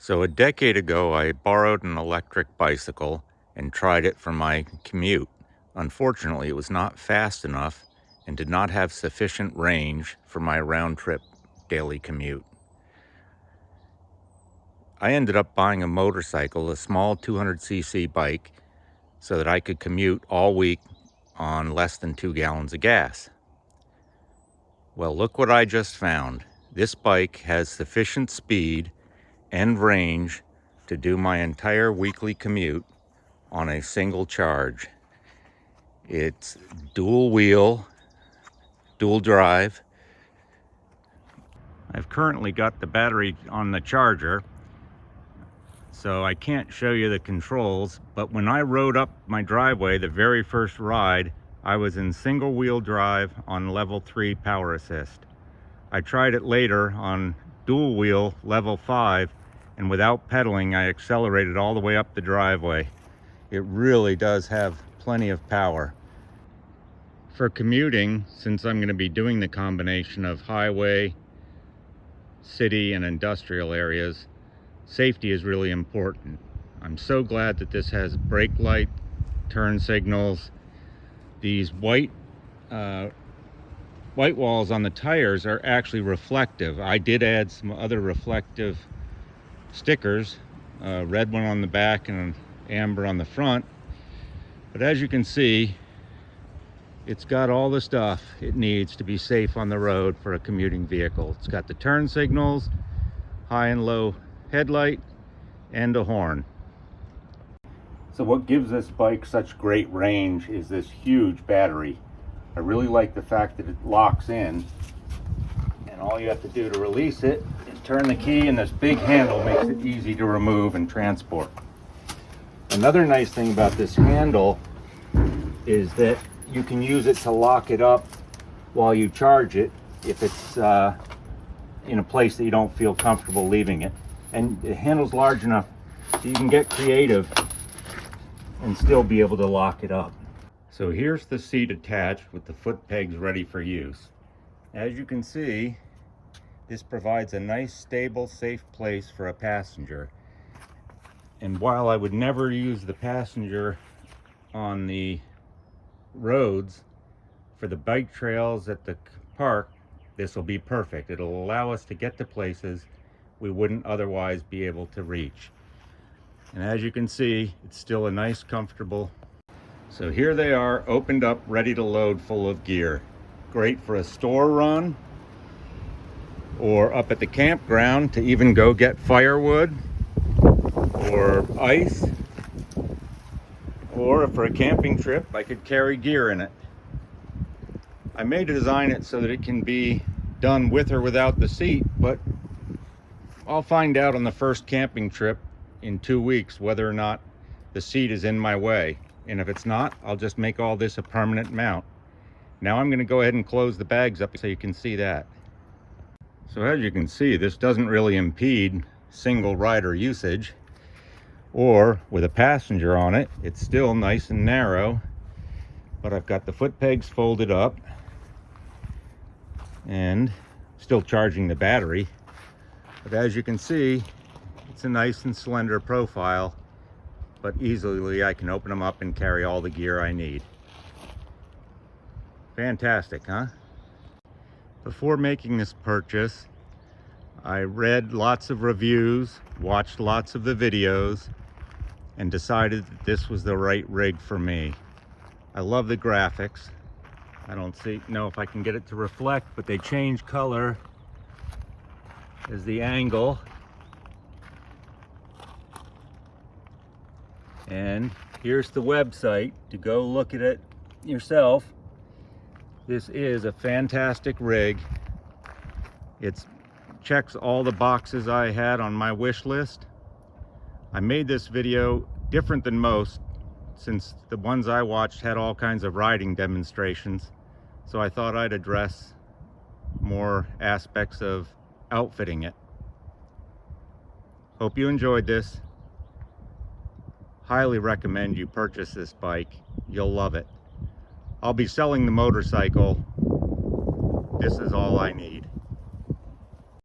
So a decade ago, I borrowed an electric bicycle and tried it for my commute. Unfortunately, it was not fast enough and did not have sufficient range for my round-trip daily commute. I ended up buying a motorcycle, a small 200cc bike, so that I could commute all week on less than 2 gallons of gas. Well, look what I just found. This bike has sufficient speed and range to do my entire weekly commute on a single charge. It's dual wheel, dual drive. I've currently got the battery on the charger, so I can't show you the controls, but when I rode up my driveway the very first ride, I was in single wheel drive on level 3 power assist. I tried it later on dual wheel level 5, and without pedaling I accelerated all the way up the driveway. It really does have plenty of power. For commuting, since I'm going to be doing the combination of highway, city, and industrial areas, safety is really important. I'm so glad that this has brake light, turn signals. These white walls on the tires are actually reflective. I did add some other reflective stickers, a red one on the back and an amber on the front. But as you can see, it's got all the stuff it needs to be safe on the road for a commuting vehicle. It's got the turn signals, high and low headlight, and a horn. So what gives this bike such great range is this huge battery. I really like the fact that it locks in, and all you have to do to release it is turn the key, and this big handle makes it easy to remove and transport. Another nice thing about this handle is that you can use it to lock it up while you charge it if it's in a place that you don't feel comfortable leaving it. And the handle's large enough so you can get creative and still be able to lock it up. So here's the seat attached with the foot pegs ready for use. As you can see, this provides a nice, stable, safe place for a passenger. And while I would never use the passenger on the roads, for the bike trails at the park, this will be perfect. It'll allow us to get to places we wouldn't otherwise be able to reach. And as you can see, it's still a nice, comfortable. So here they are, opened up, ready to load, full of gear. Great for a store run, or up at the campground to even go get firewood or ice, or for a camping trip I could carry gear in it. I may design it so that it can be done with or without the seat, but I'll find out on the first camping trip in 2 weeks whether or not the seat is in my way. And if it's not, I'll just make all this a permanent mount. Now I'm going to go ahead and close the bags up so you can see that. So as you can see, this doesn't really impede single rider usage, or with a passenger on it, it's still nice and narrow, but I've got the foot pegs folded up and still charging the battery. But as you can see, it's a nice and slender profile, but easily I can open them up and carry all the gear I need. Fantastic, huh? Before making this purchase, I read lots of reviews, watched lots of the videos, and decided that this was the right rig for me. I love the graphics. I don't know if I can get it to reflect, but they change color as the angle. And here's the website to go look at it yourself. This is a fantastic rig. It checks all the boxes I had on my wish list. I made this video different than most, since the ones I watched had all kinds of riding demonstrations. So I thought I'd address more aspects of outfitting it. Hope you enjoyed this. Highly recommend you purchase this bike. You'll love it. I'll be selling the motorcycle. This is all I need.